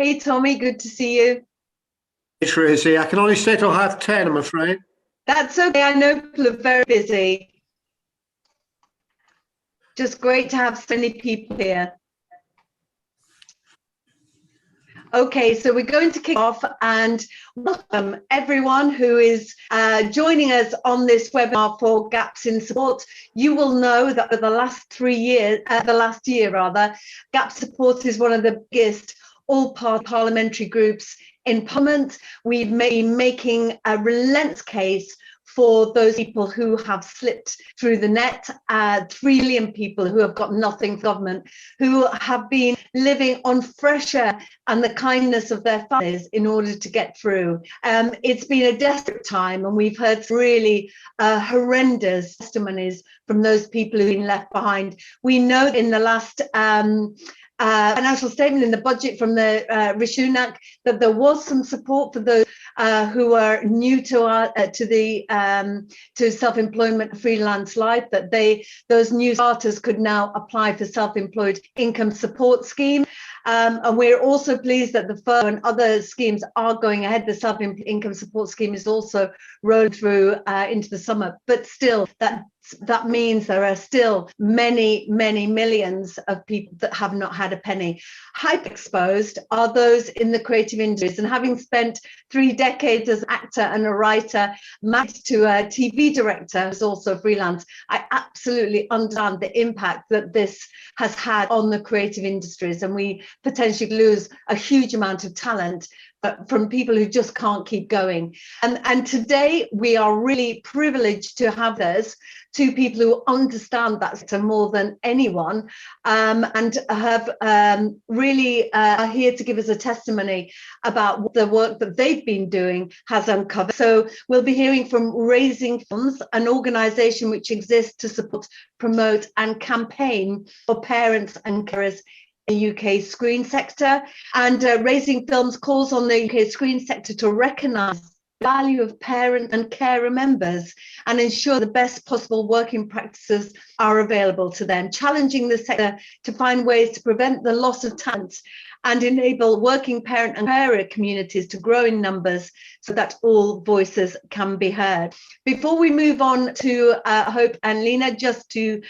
Hey, Tommy, good to see you. Hey, Tracy, I can only stay till 10:30, I'm afraid. That's okay. I know people are very busy. Just great to have so many people here. Okay, so we're going to kick off and welcome everyone who is joining us on this webinar for Gaps in Support. You will know that for the last year rather, Gap Support is one of the biggest all-party parliamentary groups in Parliament. We've been making a relentless case for those people who have slipped through the net, 3 million people who have got nothing from government, who have been living on fresh air and the kindness of their families in order to get through. It's been a desperate time, and we've heard really horrendous testimonies from those people who've been left behind. We know in the last financial statement in the budget from the Rishunak that there was some support for those who are new to self-employment freelance life, that those new starters could now apply for self-employed income support scheme. And we're also pleased that the furlough and other schemes are going ahead. The self-income support scheme is also rolled through into the summer, but still that means there are still many millions of people that have not had a penny. Hyper-exposed are those in the creative industries, and having spent 3 decades as an actor and a writer, married to a TV director who's also freelance, I absolutely understand the impact that this has had on the creative industries, and we potentially lose a huge amount of talent from people who just can't keep going. And today we are really privileged to have those 2 people who understand that sector more than anyone, and have really are here to give us a testimony about what the work that they've been doing has uncovered. So we'll be hearing from Raising Films, an organisation which exists to support, promote and campaign for parents and carers in the UK screen sector. And Raising Films calls on the UK screen sector to recognise the value of parent and carer members and ensure the best possible working practices are available to them, challenging the sector to find ways to prevent the loss of talent and enable working parent and carer communities to grow in numbers so that all voices can be heard. Before we move on to Hope and Lena, just to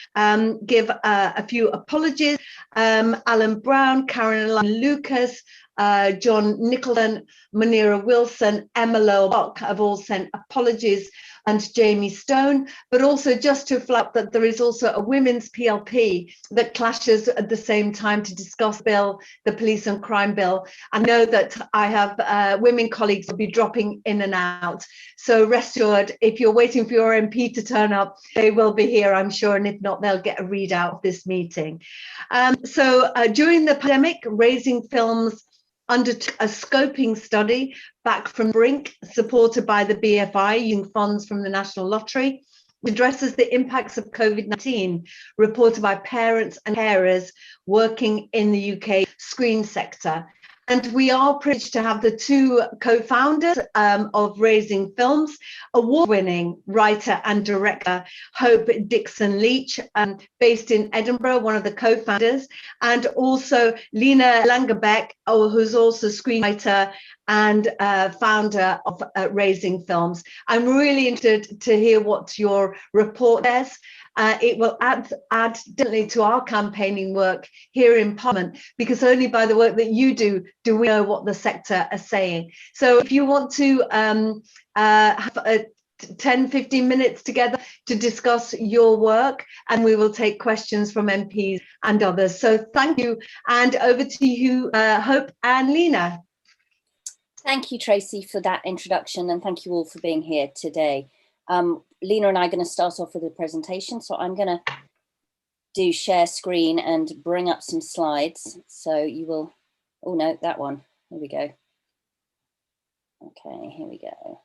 give a few apologies. Alan Brown, Caroline Lucas, John Nicholson, Munira Wilson, Emma Lowell have all sent apologies, and Jamie Stone, but also just to flag that there is also a women's PLP that clashes at the same time to discuss the police and crime bill. I know that I have women colleagues will be dropping in and out, so rest assured, if you're waiting for your MP to turn up, they will be here, I'm sure, and if not, they'll get a readout of this meeting. So during the pandemic, Raising Films undertook a scoping study back from Brink, supported by the BFI, using funds from the National Lottery, which addresses the impacts of COVID-19 reported by parents and carers working in the UK screen sector. And we are privileged to have the 2 co-founders of Raising Films, award-winning writer and director Hope Dixon-Leach, based in Edinburgh, one of the co-founders, and also Lena Langebeck, who's also screenwriter and founder of Raising Films. I'm really interested to hear what your report says. It will add definitely to our campaigning work here in Parliament, because only by the work that you do we know what the sector are saying. So if you want to have 10-15 minutes together to discuss your work, and we will take questions from MPs and others. So thank you, and over to you, Hope and Lena. Thank you, Tracy, for that introduction, and thank you all for being here today. Lena and I are going to start off with a presentation, so I'm going to do share screen and bring up some slides. So you will, oh no, that one, here we go. Okay, here we go.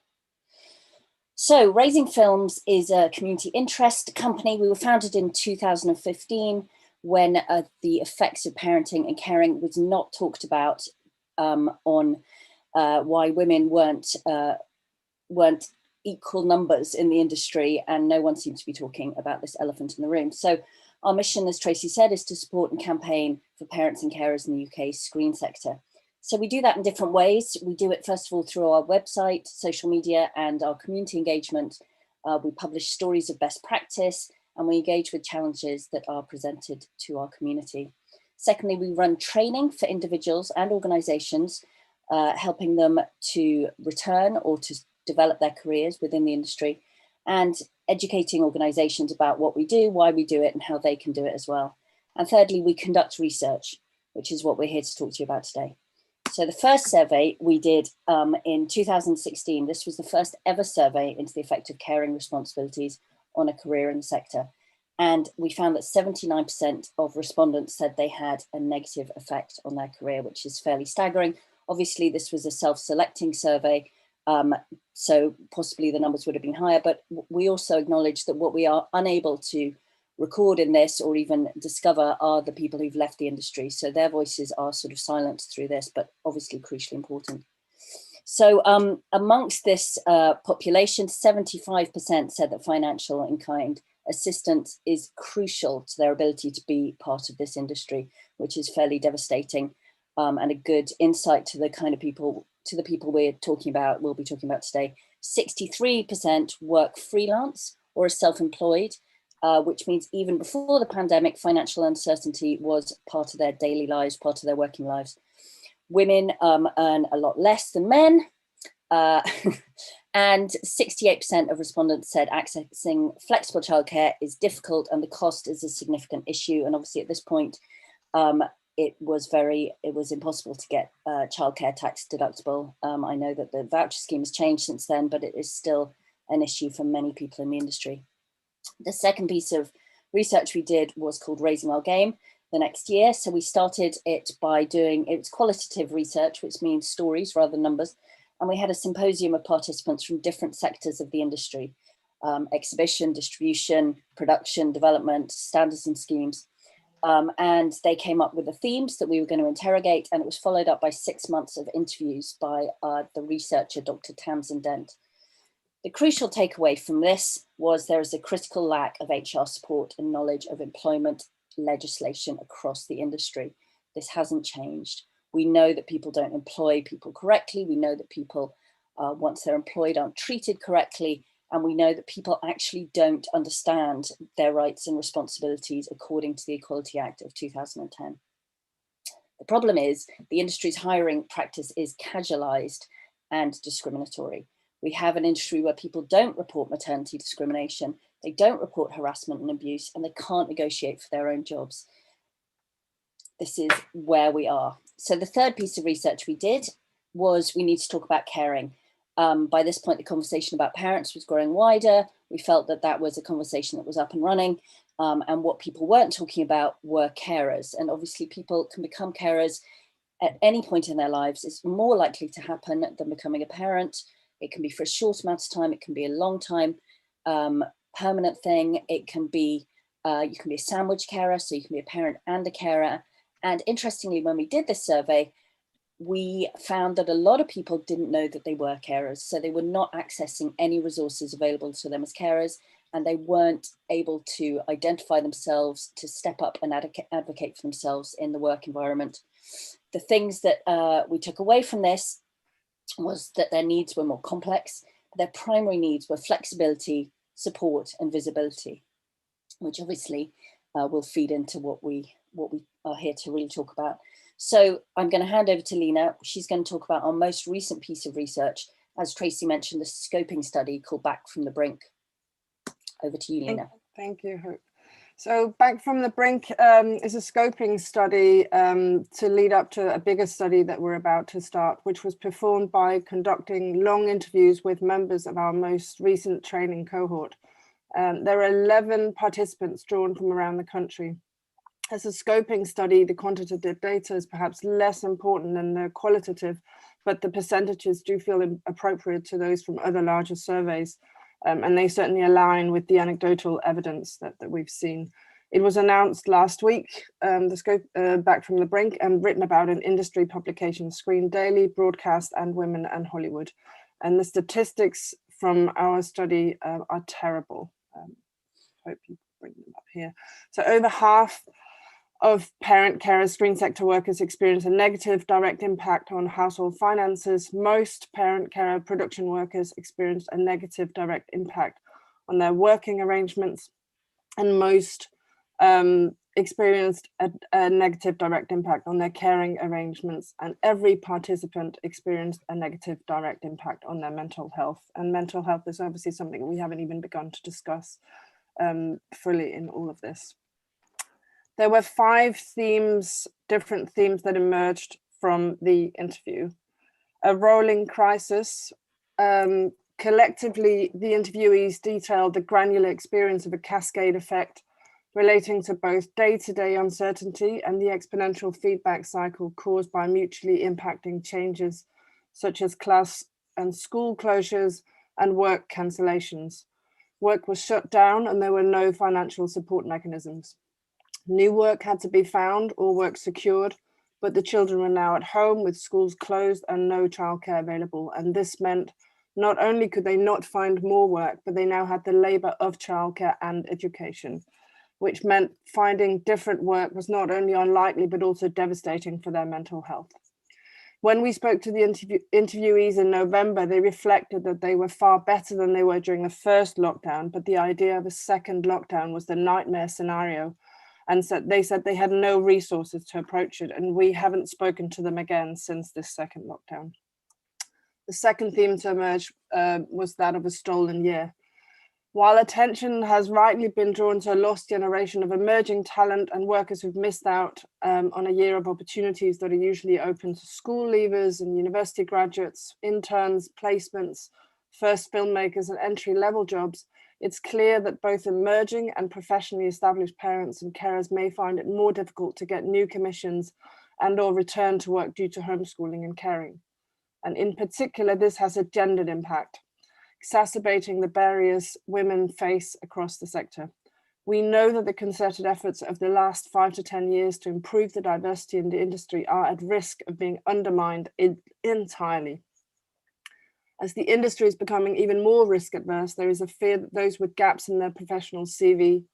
So Raising Films is a community interest company. We were founded in 2015 when the effects of parenting and caring was not talked about on why women weren't equal numbers in the industry, and no one seems to be talking about this elephant in the room. So our mission, as Tracy said, is to support and campaign for parents and carers in the UK screen sector. So we do that in different ways. We do it, first of all, through our website, social media, and our community engagement. We publish stories of best practice, and we engage with challenges that are presented to our community. Secondly, we run training for individuals and organizations, helping them to return or to develop their careers within the industry, and educating organizations about what we do, why we do it, and how they can do it as well. And thirdly, we conduct research, which is what we're here to talk to you about today. So the first survey we did in 2016, this was the first ever survey into the effect of caring responsibilities on a career in the sector. And we found that 79% of respondents said they had a negative effect on their career, which is fairly staggering. Obviously, this was a self-selecting survey, so possibly the numbers would have been higher, but we also acknowledge that what we are unable to record in this or even discover are the people who've left the industry. So their voices are sort of silenced through this, but obviously crucially important. So amongst this population, 75% said that financial and kind assistance is crucial to their ability to be part of this industry, which is fairly devastating, and a good insight to the kind of people, to the people we'll be talking about today. 63% work freelance or are self-employed, which means even before the pandemic, financial uncertainty was part of their daily lives, part of their working lives. Women earn a lot less than men, and 68% of respondents said accessing flexible childcare is difficult and the cost is a significant issue. And obviously at this point, it was impossible to get childcare tax deductible. I know that the voucher scheme has changed since then, but it is still an issue for many people in the industry. The second piece of research we did was called Raising Our Game the next year. So we started it by doing, it's qualitative research, which means stories rather than numbers. And we had a symposium of participants from different sectors of the industry, exhibition, distribution, production, development, standards and schemes. And they came up with the themes that we were going to interrogate, and it was followed up by 6 months of interviews by the researcher, Dr. Tamsin Dent. The crucial takeaway from this was there is a critical lack of HR support and knowledge of employment legislation across the industry. This hasn't changed. We know that people don't employ people correctly. We know that people, once they're employed, aren't treated correctly. And we know that people actually don't understand their rights and responsibilities according to the Equality Act of 2010. The problem is the industry's hiring practice is casualized and discriminatory. We have an industry where people don't report maternity discrimination, they don't report harassment and abuse, and they can't negotiate for their own jobs. This is where we are. So the third piece of research we did was we need to talk about caring. By this point, the conversation about parents was growing wider. We felt that that was a conversation that was up and running. And what people weren't talking about were carers. And obviously people can become carers at any point in their lives. It's more likely to happen than becoming a parent. It can be for a short amount of time. It can be a long time, permanent thing. It can be, you can be a sandwich carer, so you can be a parent and a carer. And interestingly, when we did this survey, we found that a lot of people didn't know that they were carers. So they were not accessing any resources available to them as carers, and they weren't able to identify themselves, to step up and advocate for themselves in the work environment. The things that we took away from this was that their needs were more complex. Their primary needs were flexibility, support, and visibility, which obviously will feed into what we are here to really talk about. So I'm going to hand over to Lena. She's going to talk about our most recent piece of research, as Tracy mentioned, the scoping study called Back from the Brink. Over to you, Lena. Thank you, Hope. So Back from the Brink is a scoping study to lead up to a bigger study that we're about to start, which was performed by conducting long interviews with members of our most recent training cohort. There are 11 participants drawn from around the country. As a scoping study, the quantitative data is perhaps less important than the qualitative, but the percentages do feel appropriate to those from other larger surveys. And they certainly align with the anecdotal evidence that we've seen. It was announced last week, the scope Back from the Brink, and written about in industry publications Screen Daily, Broadcast, and Women and Hollywood. And the statistics from our study are terrible. Hope you bring them up here. So over half of parent carers, screen sector workers experience a negative direct impact on household finances. Most parent carer production workers experience a negative direct impact on their working arrangements, and most experienced a negative direct impact on their caring arrangements, and every participant experienced a negative direct impact on their mental health. And mental health is obviously something we haven't even begun to discuss fully in all of this. There were 5 themes, different themes that emerged from the interview. A rolling crisis. Collectively, the interviewees detailed the granular experience of a cascade effect relating to both day-to-day uncertainty and the exponential feedback cycle caused by mutually impacting changes such as class and school closures and work cancellations. Work was shut down and there were no financial support mechanisms. New work had to be found or work secured, but the children were now at home with schools closed and no childcare available. And this meant not only could they not find more work, but they now had the labor of childcare and education, which meant finding different work was not only unlikely, but also devastating for their mental health. When we spoke to the interviewees in November, they reflected that they were far better than they were during the first lockdown, but the idea of a second lockdown was the nightmare scenario. And they said they had no resources to approach it, and we haven't spoken to them again since this second lockdown. The second theme to emerge was that of a stolen year. While attention has rightly been drawn to a lost generation of emerging talent and workers who've missed out on a year of opportunities that are usually open to school leavers and university graduates, interns, placements, first filmmakers and entry-level jobs, it's clear that both emerging and professionally established parents and carers may find it more difficult to get new commissions and or return to work due to homeschooling and caring. And in particular, this has a gendered impact, exacerbating the barriers women face across the sector. We know that the concerted efforts of the last 5 to 10 years to improve the diversity in the industry are at risk of being undermined entirely. As the industry is becoming even more risk adverse, there is a fear that those with gaps in their professional CV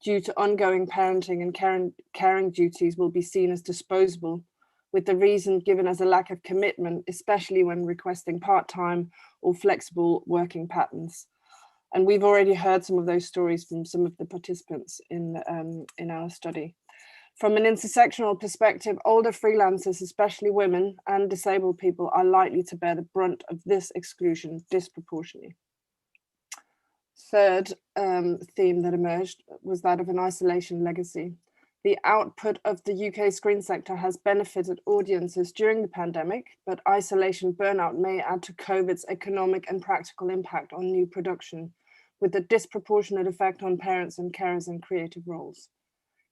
due to ongoing parenting and caring duties will be seen as disposable, with the reason given as a lack of commitment, especially when requesting part-time or flexible working patterns. And we've already heard some of those stories from some of the participants in our study. From an intersectional perspective, older freelancers, especially women and disabled people, are likely to bear the brunt of this exclusion disproportionately. Third theme that emerged was that of an isolation legacy. The output of the UK screen sector has benefited audiences during the pandemic, but isolation burnout may add to COVID's economic and practical impact on new production, with a disproportionate effect on parents and carers in creative roles.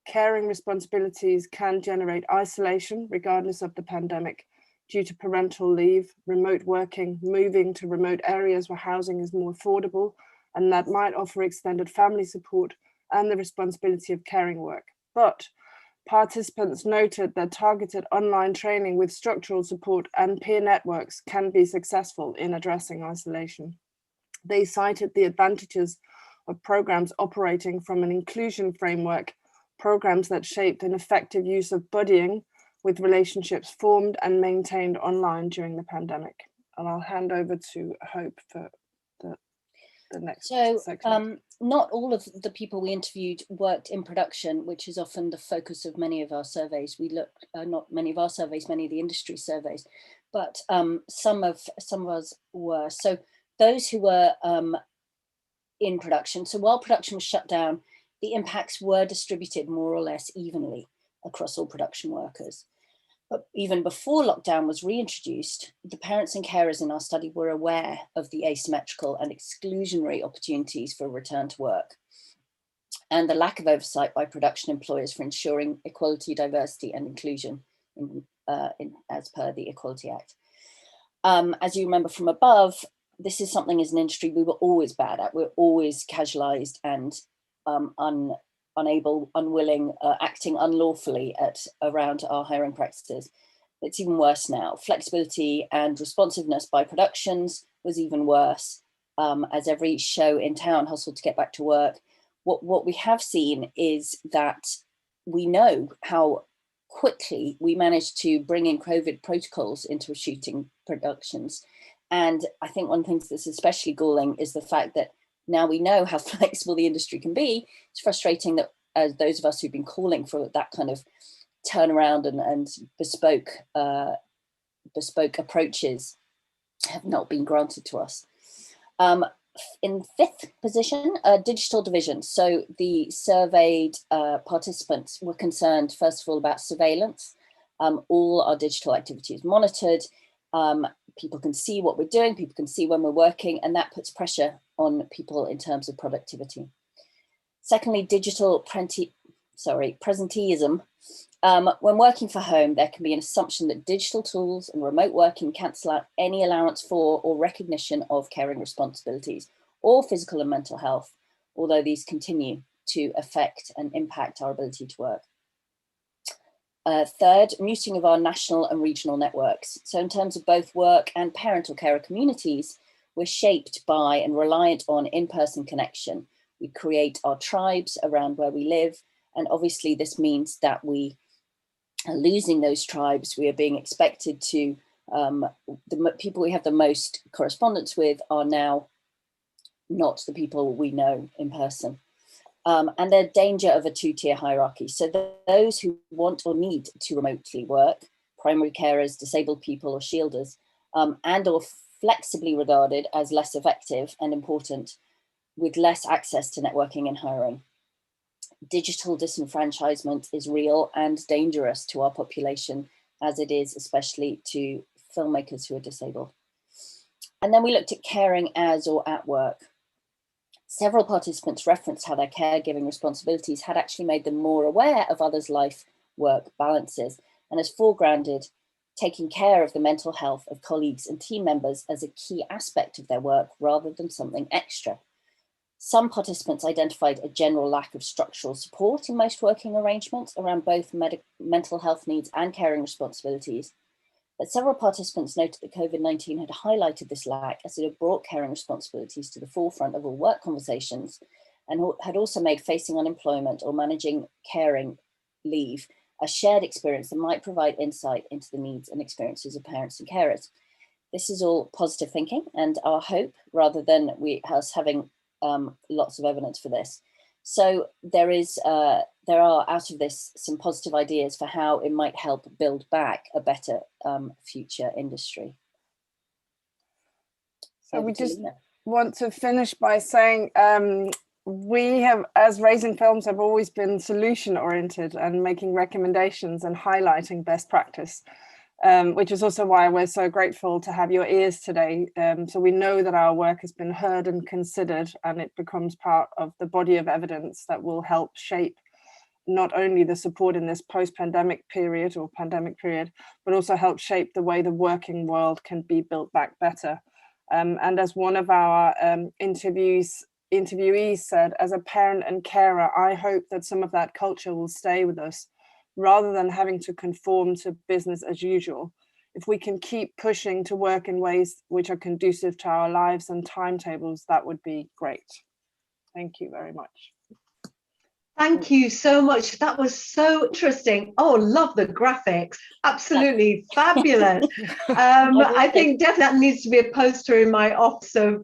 Caring responsibilities can generate isolation regardless of the pandemic due to parental leave, remote working, moving to remote areas where housing is more affordable, and that might offer extended family support and the responsibility of caring work. But participants noted that targeted online training with structural support and peer networks can be successful in addressing isolation. They cited the advantages of programs operating from an inclusion framework, programs that shaped an effective use of buddying with relationships formed and maintained online during the pandemic. And I'll hand over to Hope for the next section. Not all of the people we interviewed worked in production, which is often the focus of many of our surveys. We looked, not many of our surveys, many of the industry surveys, but some of us were. So those who were in production, so while production was shut down, the impacts were distributed more or less evenly across all production workers. But even before lockdown was reintroduced, the parents and carers in our study were aware of the asymmetrical and exclusionary opportunities for return to work and the lack of oversight by production employers for ensuring equality, diversity and inclusion as per the Equality Act. As you remember from above, this is something as an industry we were always bad at. We're always casualized and unable, unwilling, acting unlawfully around our hiring practices. It's even worse now. Flexibility and responsiveness by productions was even worse, as every show in town hustled to get back to work. What we have seen is that we know how quickly we managed to bring in COVID protocols into shooting productions. And I think one of the things that's especially galling is the fact that now we know how flexible the industry can be. It's frustrating that those of us who've been calling for that kind of turnaround and bespoke approaches have not been granted to us. In fifth position, digital division. So the surveyed participants were concerned, first of all, about surveillance. All our digital activity is monitored. People can see what we're doing, people can see when we're working, and that puts pressure on people in terms of productivity. Secondly, digital presenteeism. When working from home, there can be an assumption that digital tools and remote working cancel out any allowance for or recognition of caring responsibilities or physical and mental health, although these continue to affect and impact our ability to work. Third, muting of our national and regional networks. So in terms of both work and parental carer communities, we're shaped by and reliant on in-person connection. We create our tribes around where we live. And obviously this means that we are losing those tribes. We are being expected to, the people we have the most correspondence with are now not the people we know in person. And the danger of a two-tier hierarchy. So those who want or need to remotely work, primary carers, disabled people or shielders, and or flexibly regarded as less effective and important with less access to networking and hiring. Digital disenfranchisement is real and dangerous to our population, as it is especially to filmmakers who are disabled. And then we looked at caring as or at work. Several participants referenced how their caregiving responsibilities had actually made them more aware of others' life-work balances and has foregrounded taking care of the mental health of colleagues and team members as a key aspect of their work rather than something extra. Some participants identified a general lack of structural support in most working arrangements around both mental health needs and caring responsibilities. But several participants noted that COVID-19 had highlighted this lack as it had brought caring responsibilities to the forefront of all work conversations and had also made facing unemployment or managing caring leave a shared experience that might provide insight into the needs and experiences of parents and carers. This is all positive thinking and our hope rather than us having lots of evidence for this. So there are out of this some positive ideas for how it might help build back a better future industry. So we just want to finish by saying we have, as Raising Films, have always been solution oriented and making recommendations and highlighting best practice, which is also why we're so grateful to have your ears today. So we know that our work has been heard and considered, and it becomes part of the body of evidence that will help shape not only the support in this post-pandemic period or pandemic period, but also help shape the way the working world can be built back better. And as one of our interviewees said, as a parent and carer, I hope that some of that culture will stay with us rather than having to conform to business as usual. If we can keep pushing to work in ways which are conducive to our lives and timetables, that would be great. Thank you very much. Thank you so much. That was so interesting. Oh, love the graphics. Absolutely fabulous. I think definitely that needs to be a poster in my office. So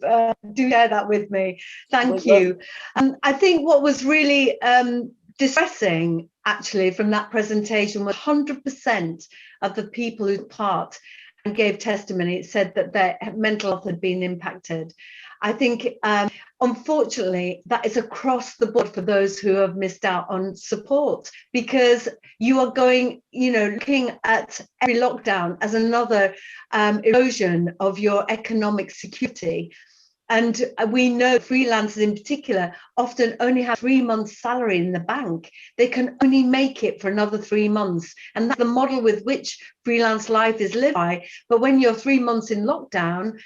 do share that with me. Thank you. I think what was really distressing actually from that presentation was 100% of the people who took part and gave testimony said that their mental health had been impacted. I think, unfortunately, that is across the board for those who have missed out on support, because you are going, looking at every lockdown as another erosion of your economic security. And we know freelancers in particular often only have 3 months' salary in the bank. They can only make it for another 3 months. And that's the model with which freelance life is lived by. But when you're 3 months in lockdown,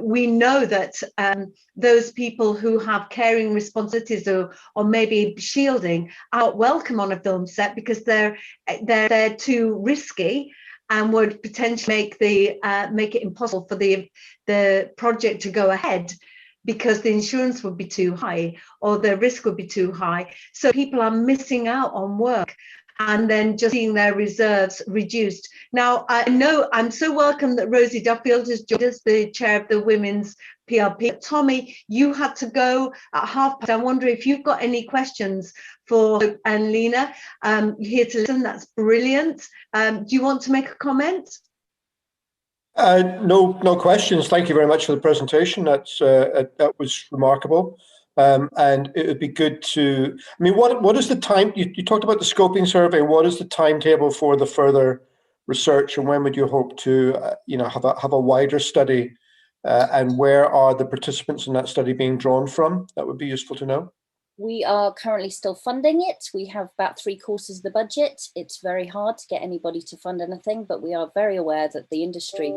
we know that those people who have caring responsibilities or maybe shielding are not welcome on a film set because they're too risky and would potentially make it impossible for the project to go ahead. because the insurance would be too high or the risk would be too high. So people are missing out on work and then just seeing their reserves reduced. Now, I know I'm so welcome that Rosie Duffield has joined us, the chair of the Women's PRP. Tommy, you had to go at 12:30. I wonder if you've got any questions for Hope and Lena. You're here to listen, that's brilliant. Do you want to make a comment? No questions. Thank you very much for the presentation. That was remarkable. And it would be good to, I mean, what is the time, you talked about the scoping survey, what is the timetable for the further research, and when would you hope to, have a wider study, and where are the participants in that study being drawn from? That would be useful to know. We are currently still funding it. We have about 3/4 of the budget. It's very hard to get anybody to fund anything, but we are very aware that the industry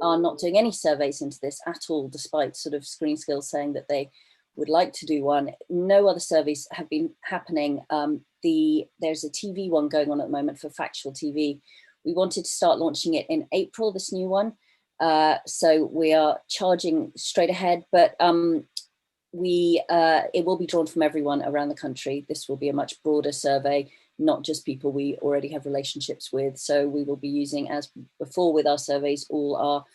are not doing any surveys into this at all, despite sort of Screen Skills saying that they would like to do one. No other surveys have been happening. There's a TV one going on at the moment for factual TV. We wanted to start launching it in April, this new one. So we are charging straight ahead, but it will be drawn from everyone around the country. This will be a much broader survey, not just people we already have relationships with. So we will be using, as before with our surveys, all our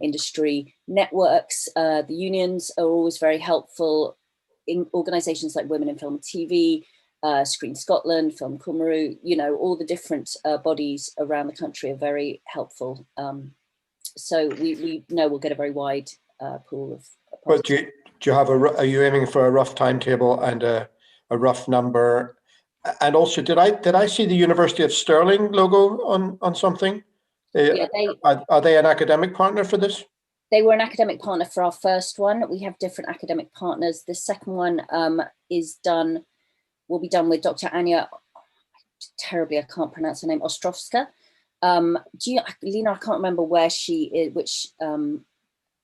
industry networks. The unions are always very helpful. In organisations like Women in Film and TV, Screen Scotland, Film Cymru, all the different bodies around the country are very helpful. So we know we'll get a very wide pool of. But do you have are you aiming for a rough timetable and a rough number? And also, did I see the University of Stirling logo on something? Yeah, are they an academic partner for this? They were an academic partner for our first one. We have different academic partners. The second one will be done with Dr. Anya, terribly, I can't pronounce her name, Ostrovska. Lena, I can't remember where she is,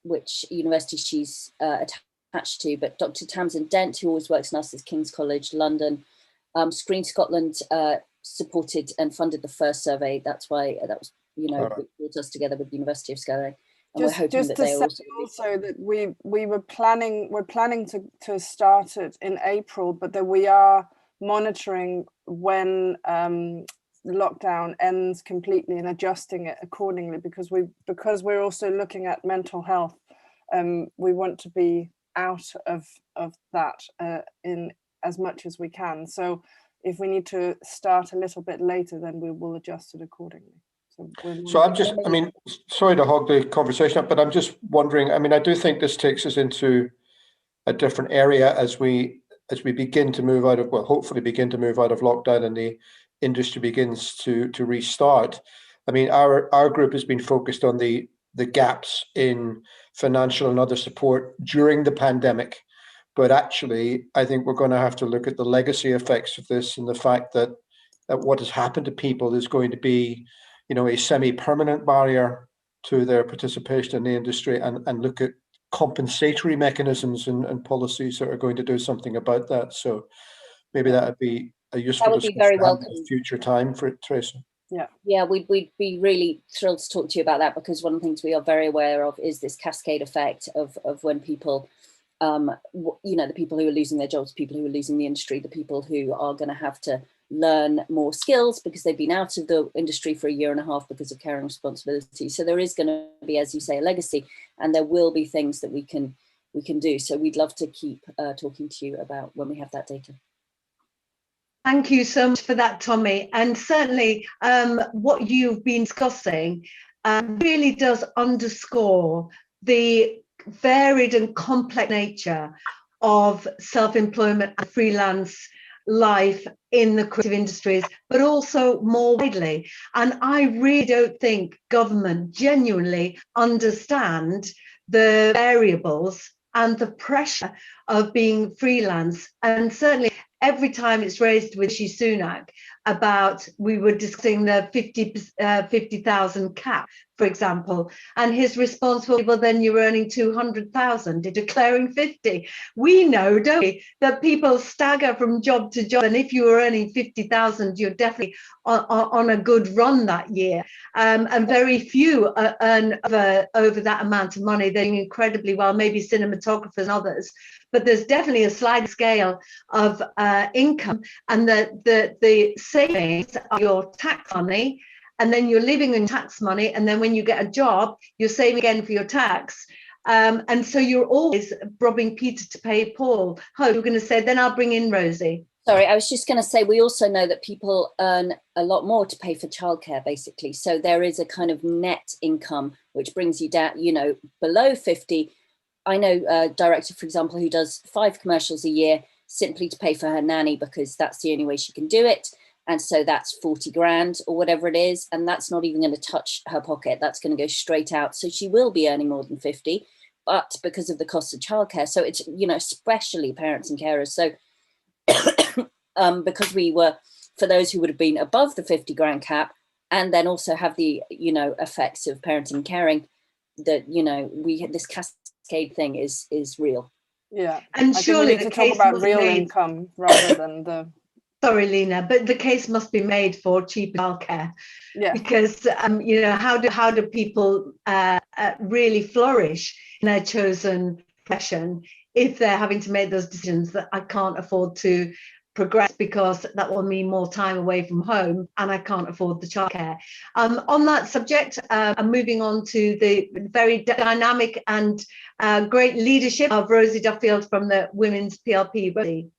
which university she's attached to, but Dr. Tamsin Dent, who always works in us, is King's College, London. Screen Scotland supported and funded the first survey. That's why that was, brought us together with the University of Stirling. And we're hoping that they also that we're planning to start it in April, but that we are monitoring when lockdown ends completely and adjusting it accordingly, because we're also looking at mental health. We want to be out of that in as much as we can. So if we need to start a little bit later, then we will adjust it accordingly. So I'm just, sorry to hog the conversation up, but I'm just wondering, I do think this takes us into a different area as we begin to move out of, hopefully begin to move out of lockdown and the industry begins to restart. Our group has been focused on the gaps in financial and other support during the pandemic. But actually, I think we're going to have to look at the legacy effects of this, and the fact that what has happened to people is going to be, a semi-permanent barrier to their participation in the industry, and look at compensatory mechanisms and policies that are going to do something about that. So maybe that would be a useful that would be very welcome future time for it, Tracy. Yeah, we'd be really thrilled to talk to you about that, because one of the things we are very aware of is this cascade effect of when people, the people who are losing their jobs, people who are losing the industry, the people who are going to have to learn more skills because they've been out of the industry for a year and a half because of caring responsibility. So there is going to be, as you say, a legacy, and there will be things that we can do. So we'd love to keep talking to you about when we have that data. Thank you so much for that, Tommy. And certainly what you've been discussing really does underscore the varied and complex nature of self-employment and freelance life in the creative industries, but also more widely. And I really don't think government genuinely understand the variables and the pressure of being freelance. And certainly every time it's raised with Rishi Sunak, about, we were discussing the 50,000 cap, for example, and his response was, well, then you're earning 200,000, you're declaring 50. We know, don't we, that people stagger from job to job, and if you were earning 50,000, you're definitely on a good run that year. And very few earn over that amount of money. They're doing incredibly well, maybe cinematographers and others, but there's definitely a sliding scale of income, and the savings are your tax money, and then you're living in tax money, and then when you get a job, you're saving again for your tax. And so you're always robbing Peter to pay Paul. Hope you're going to say, then I'll bring in Rosie. Sorry, I was just going to say, we also know that people earn a lot more to pay for childcare, basically. So there is a kind of net income, which brings you down, you know, below 50. I know a director, for example, who does 5 commercials a year simply to pay for her nanny, because that's the only way she can do it. And so that's 40 grand or whatever it is. And that's not even going to touch her pocket. That's going to go straight out. So she will be earning more than 50, but because of the cost of childcare. So it's, you know, especially parents and carers. So because we were, for those who would have been above the 50 grand cap, and then also have the, you know, effects of parenting and caring, that, you know, this cascade thing is real. Yeah, and surely we need to talk about real income rather than the. Sorry, Lena, but the case must be made for cheap childcare. Yeah. Because you know, how do people really flourish in their chosen profession if they're having to make those decisions that I can't afford to progress because that will mean more time away from home and I can't afford the childcare. On that subject, I'm moving on to the very dynamic and great leadership of Rosie Duffield from the Women's PLP. Rosie.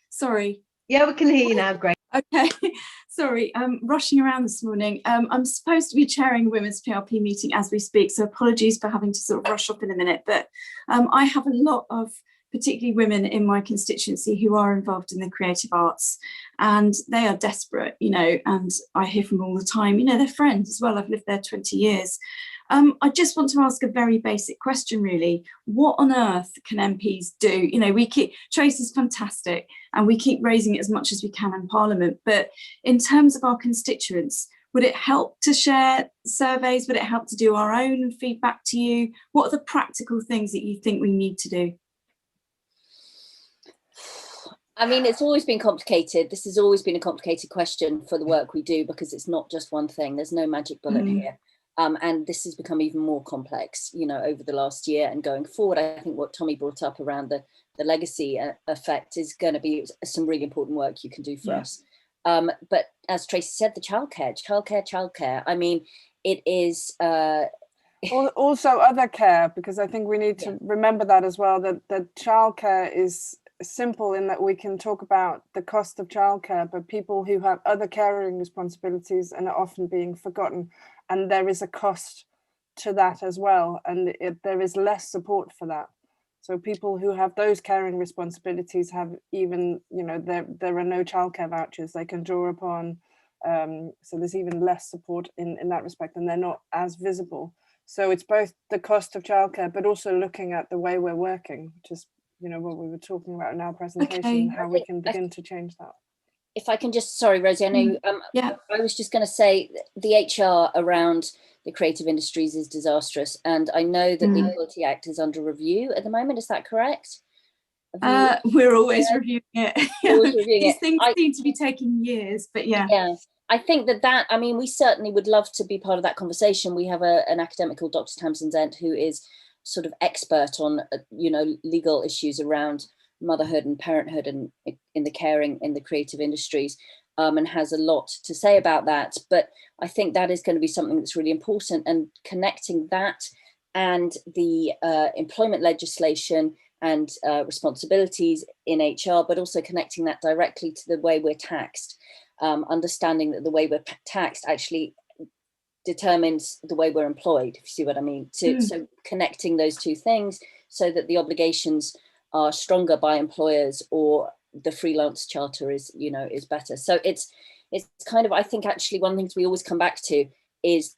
Sorry. Yeah, we can hear you now. Great. Okay. Sorry, I'm rushing around this morning. I'm supposed to be chairing a women's PLP meeting as we speak, so apologies for having to sort of rush off in a minute. But I have a lot of particularly women in my constituency who are involved in the creative arts, and they are desperate, you know, and I hear from them all the time, you know, they're friends as well. I've lived there 20 years. I just want to ask a very basic question, really. What on earth can MPs do? You know, Tracy's fantastic and we keep raising it as much as we can in Parliament, but in terms of our constituents, would it help to share surveys? Would it help to do our own feedback to you? What are the practical things that you think we need to do? I mean, it's always been complicated. This has always been a complicated question for the work we do, because it's not just one thing. There's no magic bullet here. And this has become even more complex, you know, over the last year and going forward. I think what Tommy brought up around the legacy effect is going to be some really important work you can do for us. But as Tracy said, the childcare. I mean, it is... also other care, because I think we need to remember that as well, that childcare is simple in that we can talk about the cost of childcare, but people who have other caring responsibilities and are often being forgotten. And there is a cost to that as well. And there is less support for that. So people who have those caring responsibilities have even, you know, there are no childcare vouchers they can draw upon. So there's even less support in that respect, and they're not as visible. So it's both the cost of childcare, but also looking at the way we're working, which is, you know, what we were talking about in our presentation, and how we can begin to change that. If I can just, sorry, Rosie, I know I was just going to say the HR around the creative industries is disastrous. And I know that the Equality Act is under review at the moment. Is that correct? We're always reviewing it. Always reviewing These things seem to be taking years, but yeah. I think that, I mean, we certainly would love to be part of that conversation. We have an academic called Dr. Tamsin Zent, who is sort of expert on, you know, legal issues around motherhood and parenthood and in the caring in the creative industries, and has a lot to say about that. But I think that is going to be something that's really important, and connecting that and the employment legislation and responsibilities in HR, but also connecting that directly to the way we're taxed, understanding that the way we're taxed actually determines the way we're employed, if you see what I mean. So connecting those two things so that the obligations are stronger by employers, or the freelance charter is, you know, is better. So it's kind of, I think actually one of the things we always come back to is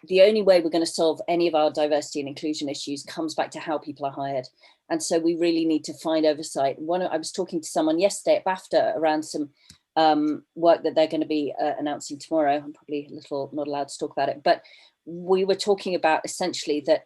the only way we're going to solve any of our diversity and inclusion issues comes back to how people are hired. And so we really need to find oversight. I was talking to someone yesterday at BAFTA around some work that they're going to be announcing tomorrow. I'm probably a little not allowed to talk about it, but we were talking about essentially that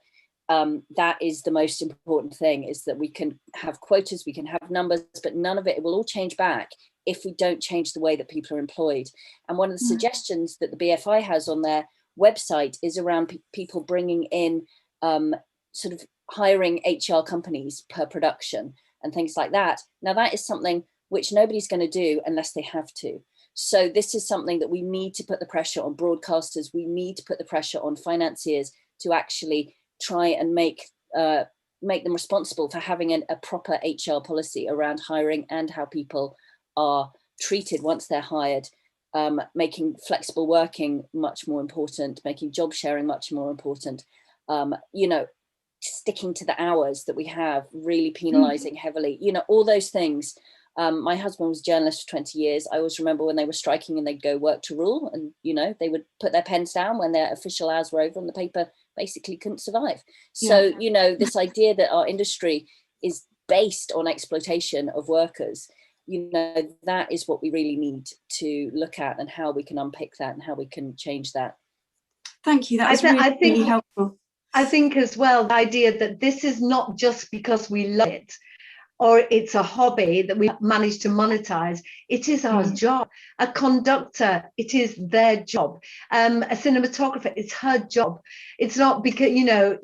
that is the most important thing, is that we can have quotas, we can have numbers, but none of it will all change back if we don't change the way that people are employed. And one of the suggestions that the BFI has on their website is around people bringing in sort of hiring HR companies per production and things like that. Now that is something which nobody's going to do unless they have to. So this is something that we need to put the pressure on broadcasters. We need to put the pressure on financiers to actually try and make them responsible for having a proper HR policy around hiring and how people are treated once they're hired, making flexible working much more important, making job sharing much more important, you know, sticking to the hours that we have, really penalizing heavily, you know, all those things. My husband was a journalist for 20 years. I always remember when they were striking and they'd go work to rule, and, you know, they would put their pens down when their official hours were over and the paper basically couldn't survive. So, you know, this idea that our industry is based on exploitation of workers, you know, that is what we really need to look at, and how we can unpick that and how we can change that. Thank you. That was really helpful. I think as well, the idea that this is not just because we love it, or it's a hobby that we managed to monetize. It is our job. A conductor, it is their job. A cinematographer, it's her job. It's not because, you know,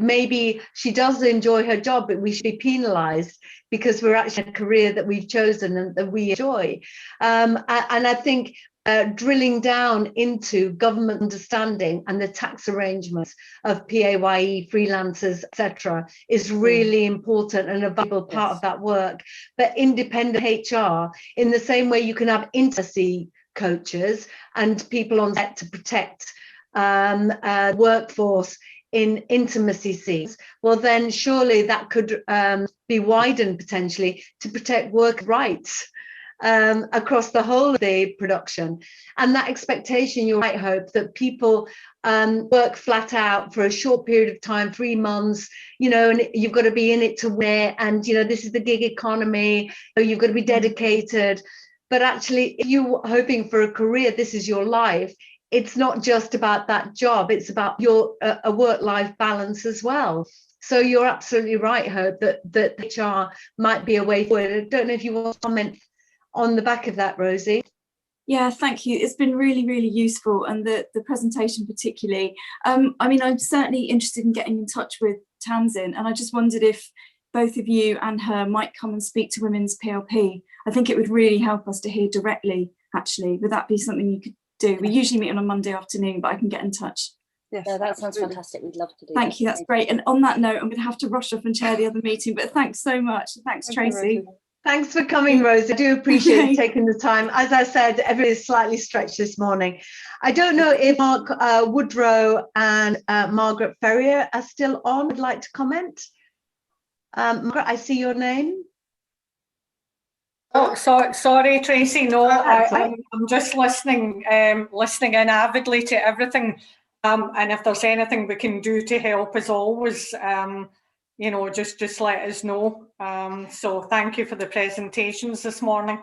maybe she does enjoy her job, but we should be penalized because we're actually in a career that we've chosen and that we enjoy. And I think drilling down into government understanding and the tax arrangements of PAYE, freelancers, etc., is really important and a valuable part of that work. But independent HR, in the same way you can have intimacy coaches and people on set to protect workforce in intimacy scenes, well then surely that could be widened potentially to protect work rights across the whole of the production. And that expectation, you're right, Hope, that people work flat out for a short period of time, 3 months, you know, and you've got to be in it to win it, and, you know, this is the gig economy, you've got to be dedicated. But actually, if you're hoping for a career, this is your life, it's not just about that job, it's about your a work-life balance as well. So you're absolutely right, Hope, that HR might be a way forward. I don't know if you want to comment on the back of that, Rosie. Yeah, thank you. It's been really, really useful, and the presentation particularly. I mean, I'm certainly interested in getting in touch with Townsend, and I just wondered if both of you and her might come and speak to Women's PLP. I think it would really help us to hear directly, actually. Would that be something you could do? We usually meet on a Monday afternoon, but I can get in touch. Yes, no, that sounds fantastic. We'd love to do Thank you, that's great. And on that note, I'm going to have to rush off and chair the other meeting, but thanks so much. Thanks, Tracy. Thanks for coming, Rose. I do appreciate you taking the time. As I said, everybody's slightly stretched this morning. I don't know if Mark Woodrow and Margaret Ferrier are still on. Would like to comment. Margaret, I see your name. Oh, sorry, Tracy. No, I'm just listening in avidly to everything. And if there's anything we can do to help, as always, you know, just let us know. So thank you for the presentations this morning.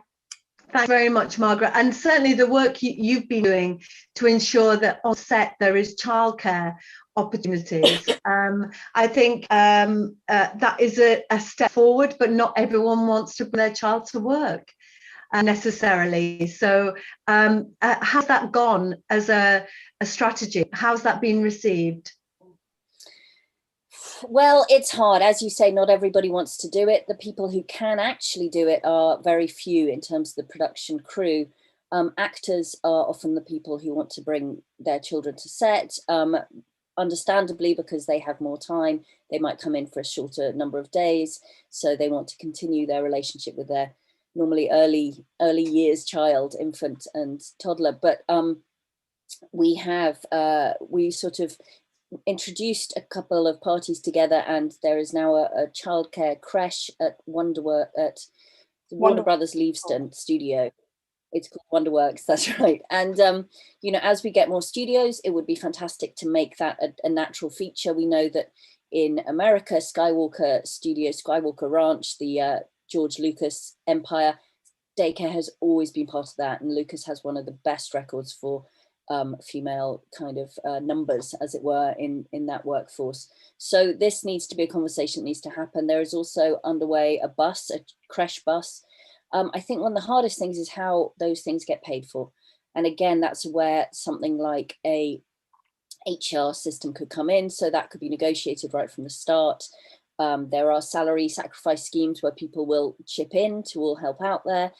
Thanks very much, Margaret. And certainly the work you've been doing to ensure that on set there is childcare opportunities. I think that is a step forward, but not everyone wants to bring their child to work necessarily. So how's that gone as a strategy? How's that been received? Well, it's hard. As you say, not everybody wants to do it. The people who can actually do it are very few in terms of the production crew. Actors are often the people who want to bring their children to set, understandably, because they have more time. They might come in for a shorter number of days, so they want to continue their relationship with their normally early years child, infant and toddler. But we sort of introduced a couple of parties together, and there is now a childcare creche at Warner Brothers Leavesden studio. It's called Wonderworks, that's right. And you know, as we get more studios, it would be fantastic to make that a natural feature. We know that, in America, Skywalker Studios, Skywalker Ranch, the George Lucas empire, daycare has always been part of that. And Lucas has one of the best records for female kind of numbers, as it were, in that workforce. So this needs to be a conversation that needs to happen. There is also underway a creche bus. I think one of the hardest things is how those things get paid for. And again, that's where something like a HR system could come in. So that could be negotiated right from the start. There are salary sacrifice schemes where people will chip in to all help out there.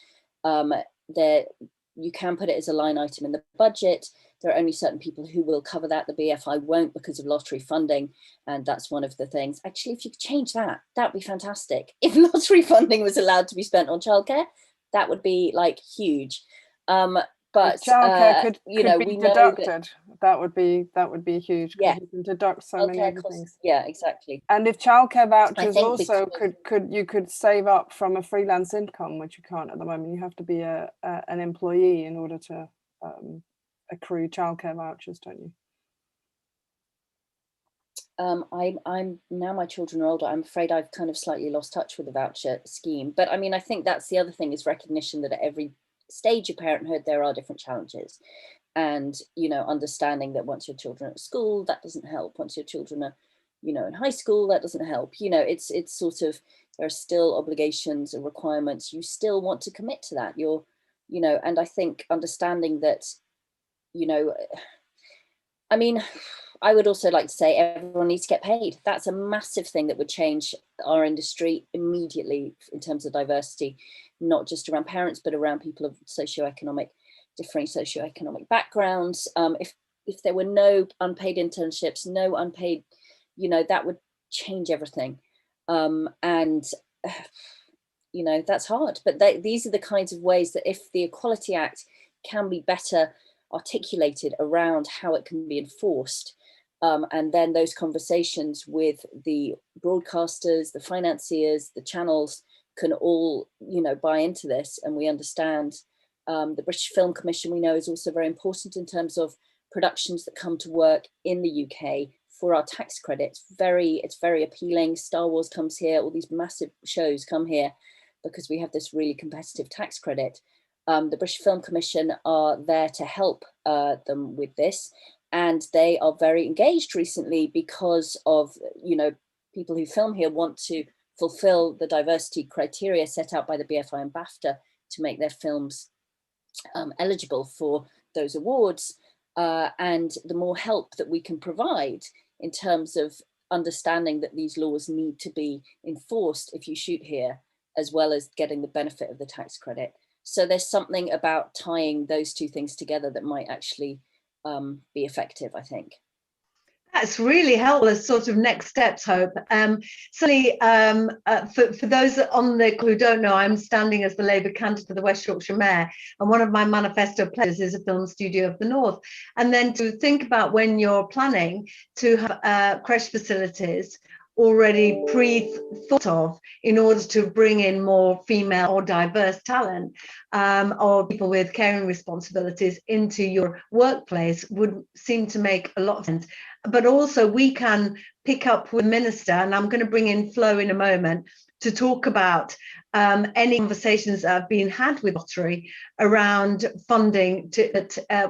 You can put it as a line item in the budget. There are only certain people who will cover that. The BFI won't because of lottery funding. And that's one of the things. Actually, if you could change that, that'd be fantastic. If lottery funding was allowed to be spent on childcare, that would be like huge. But childcare could you know, be we deducted. That would be huge. Yeah, you can deduct so many other things. Yeah, exactly. And if childcare vouchers also could save up from a freelance income, which you can't at the moment. You have to be an employee in order to accrue childcare vouchers, don't you? I'm now my children are older. I'm afraid I've kind of slightly lost touch with the voucher scheme. But I mean, I think that's the other thing, is recognition that at every stage of parenthood there are different challenges, and you know, understanding that once your children are at school, that doesn't help. Once your children are, you know, in high school, that doesn't help. You know, it's sort of, there are still obligations and requirements. You still want to commit to that. You're, you know, and I think understanding that, you know, I mean, I would also like to say everyone needs to get paid. That's a massive thing that would change our industry immediately in terms of diversity, not just around parents, but around people of differing socioeconomic backgrounds. If there were no unpaid internships, no unpaid, you know, that would change everything. And, you know, that's hard. But these are the kinds of ways that if the Equality Act can be better articulated around how it can be enforced, and then those conversations with the broadcasters, the financiers, the channels can all, you know, buy into this, and we understand. The British Film Commission, we know, is also very important in terms of productions that come to work in the UK for our tax credits. It's very appealing. Star Wars comes here, all these massive shows come here because we have this really competitive tax credit. The British Film Commission are there to help them with this, and they are very engaged recently because of, you know, people who film here want to fulfill the diversity criteria set out by the BFI and BAFTA to make their films eligible for those awards. And the more help that we can provide in terms of understanding that these laws need to be enforced if you shoot here, as well as getting the benefit of the tax credit. So there's something about tying those two things together that might actually be effective, I think. That's really helpful as sort of next steps, Hope. Certainly, for those on the who don't know, I'm standing as the Labour candidate for the West Yorkshire Mayor, and one of my manifesto pledges is a film studio of the North. And then to think about when you're planning to have creche facilities already pre-thought of in order to bring in more female or diverse talent, or people with caring responsibilities into your workplace would seem to make a lot of sense. But also we can pick up with the minister, and I'm going to bring in Flo in a moment to talk about any conversations that have been had with lottery around funding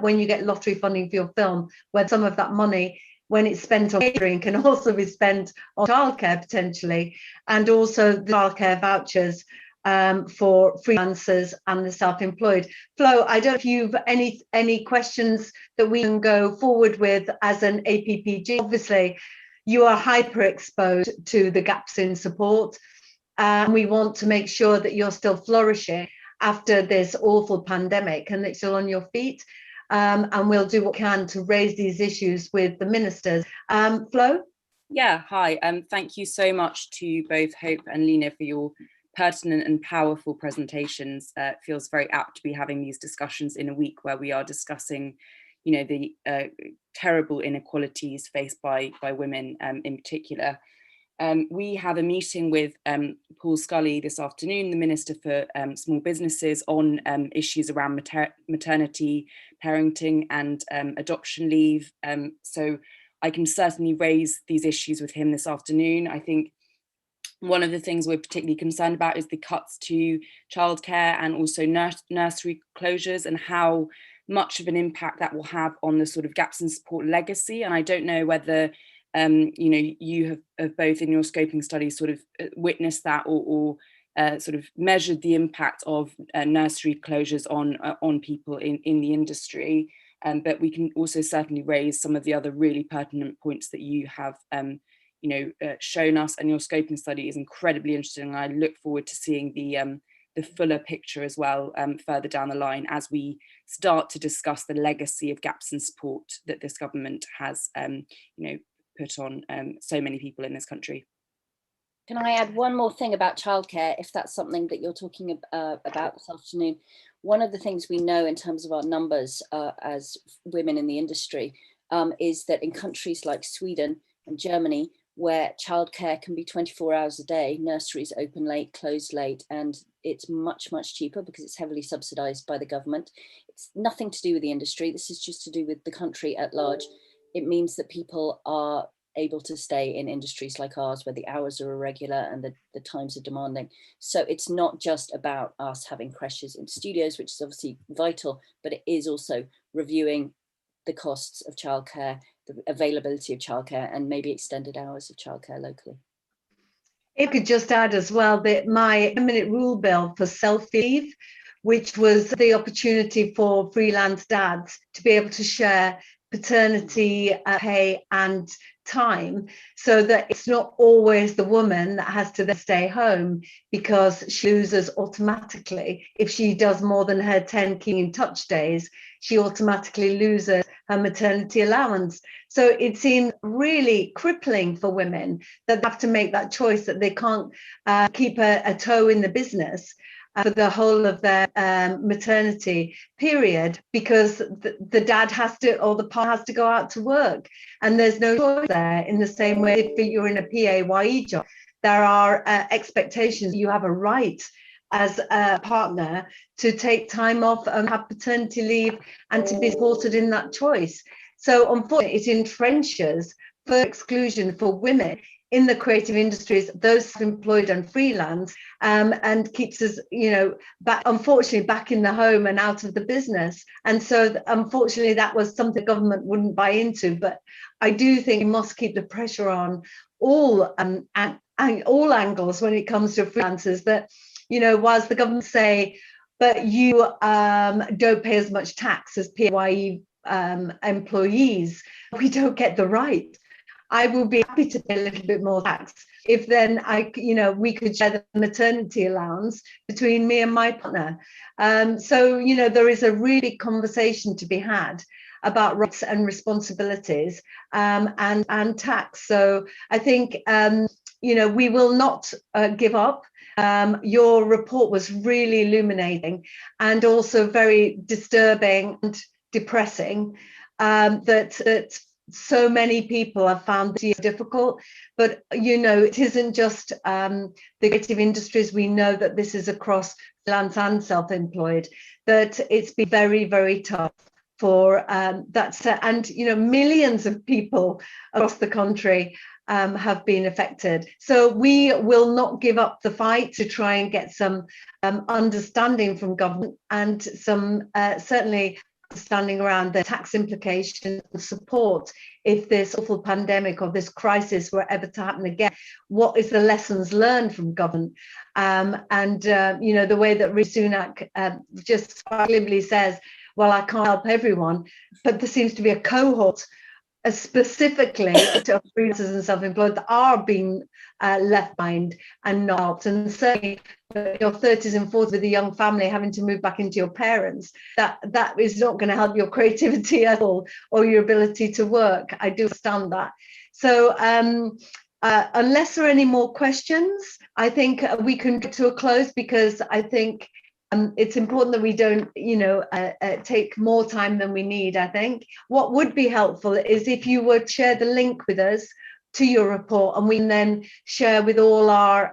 when you get lottery funding for your film, where some of that money, when it's spent on catering, can also be spent on childcare potentially, and also the childcare vouchers for freelancers and the self-employed. Flo, I don't know if you've any questions that we can go forward with as an APPG. Obviously, you are hyper exposed to the gaps in support, and we want to make sure that you're still flourishing after this awful pandemic and that you're still on your feet. And we'll do what we can to raise these issues with the ministers. Flo? Yeah, hi. Thank you so much to both Hope and Lena for your pertinent and powerful presentations. It feels very apt to be having these discussions in a week where we are discussing, you know, the terrible inequalities faced by women in particular. We have a meeting with Paul Scully this afternoon, the Minister for Small Businesses, on issues around maternity, parenting and adoption leave. So I can certainly raise these issues with him this afternoon. I think one of the things we're particularly concerned about is the cuts to childcare and also nursery closures, and how much of an impact that will have on the sort of gaps in support legacy. And I don't know whether you have both in your scoping studies sort of witnessed that or sort of measured the impact of nursery closures on people in the industry. But we can also certainly raise some of the other really pertinent points that you have shown us, and your scoping study is incredibly interesting. And I look forward to seeing the fuller picture as well further down the line as we start to discuss the legacy of gaps in support that this government has put on so many people in this country. Can I add one more thing about childcare, if that's something that you're talking about this afternoon? One of the things we know in terms of our numbers as women in the industry is that in countries like Sweden and Germany, where childcare can be 24 hours a day, nurseries open late, close late, and it's much, much cheaper because it's heavily subsidized by the government. It's nothing to do with the industry. This is just to do with the country at large. It means that people are able to stay in industries like ours, where the hours are irregular and the times are demanding. So it's not just about us having creches in studios, which is obviously vital, but it is also reviewing the costs of childcare, the availability of childcare, and maybe extended hours of childcare locally. If I could just add as well that my 10-minute rule bill for self-leave, which was the opportunity for freelance dads to be able to share paternity pay and time, so that it's not always the woman that has to then stay home, because she loses automatically. If she does more than her 10 key in touch days, she automatically loses her maternity allowance. So it seems really crippling for women that they have to make that choice, that they can't keep a toe in the business for the whole of their maternity period, because the dad has to, or the partner has to go out to work, and there's no choice there. In the same way, if you're in a PAYE job, there are expectations. You have a right as a partner to take time off and have paternity leave and to be supported in that choice. So unfortunately, it entrenches for exclusion for women in the creative industries, those employed and freelance, and keeps us, back, unfortunately, back in the home and out of the business. And so, unfortunately, that was something the government wouldn't buy into. But I do think we must keep the pressure on all angles when it comes to freelancers. That, whilst the government say, but you don't pay as much tax as PAYE employees, we don't get the right. I will be happy to pay a little bit more tax if then we could share the maternity allowance between me and my partner. So, there is a really big conversation to be had about rights and responsibilities and tax. So I think, we will not give up. Your report was really illuminating and also very disturbing and depressing, that so many people have found this difficult. But it isn't just the creative industries. We know that this is across freelance and self-employed, that it's been very, very tough for that. And millions of people across the country have been affected. So we will not give up the fight to try and get some understanding from government, and some certainly standing around the tax implications and support if this awful pandemic or this crisis were ever to happen again. What is the lessons learned from government? The way that Rishi Sunak just glibly says, well, I can't help everyone, but there seems to be a cohort specifically to freelancers and self-employed that are being left behind and not helped. And certainly your 30s and 40s with a young family having to move back into your parents, that is not going to help your creativity at all, or your ability to work. I do understand that. So unless there are any more questions, I think we can get to a close, because I think it's important that we don't, take more time than we need. I think what would be helpful is if you would share the link with us to your report, and we can then share with all our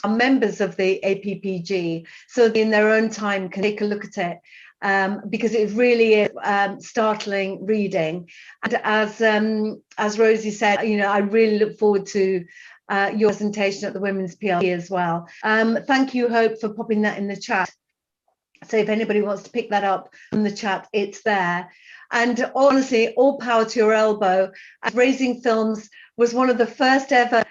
members of the APPG, so they in their own time can take a look at it because it really is startling reading. And as Rosie said, I really look forward to your presentation at the Women's PLP as well. Thank you, Hope, for popping that in the chat. So if anybody wants to pick that up from the chat, it's there. And honestly, all power to your elbow. Raising Films was one of the first ever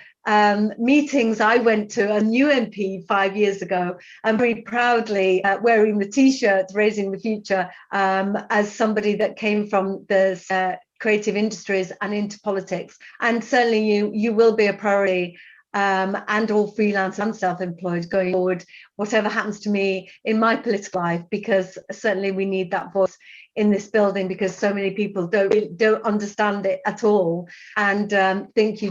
meetings I went to, a new MP 5 years ago, and very proudly wearing the T-shirt Raising the Future as somebody that came from the creative industries and into politics. And certainly you will be a priority, and all freelance and self-employed going forward, whatever happens to me in my political life, because certainly we need that voice in this building, because so many people don't understand it at all, and think we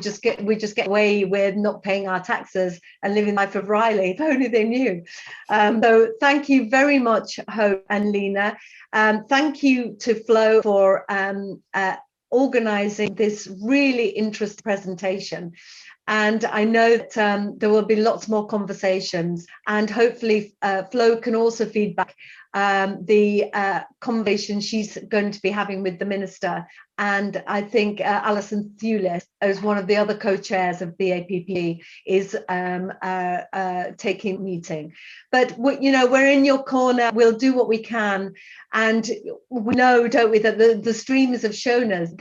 just get away with not paying our taxes and living the life of Riley. If only they knew. So thank you very much, Hope and Lena. Thank you to Flo for organising this really interesting presentation. And I know that there will be lots more conversations, and hopefully Flo can also feedback the conversation she's going to be having with the Minister. And I think Alison Thewlis, as one of the other co-chairs of the APPG, is taking meeting. But we're in your corner. We'll do what we can, and we know, don't we, that the streams have shown us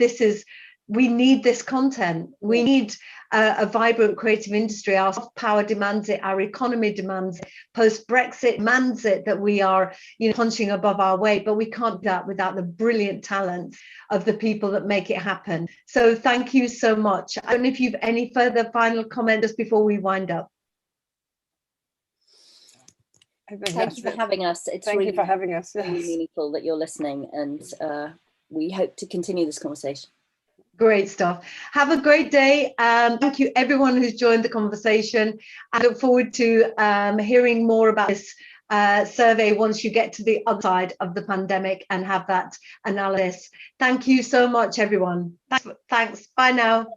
we need this content. We need a vibrant creative industry. Our soft power demands it. Our economy demands it. Post-Brexit demands it, that we are punching above our weight. But we can't do that without the brilliant talent of the people that make it happen. So thank you so much. I don't know if you've any further final comment just before we wind up. Thank you for having us. It's Thank you for having us. Yes. Really meaningful that you're listening, and we hope to continue this conversation. Great stuff. Have a great day. Thank you everyone who's joined the conversation. I look forward to hearing more about this survey once you get to the other side of the pandemic and have that analysis. Thank you so much, everyone. Thanks. Bye now.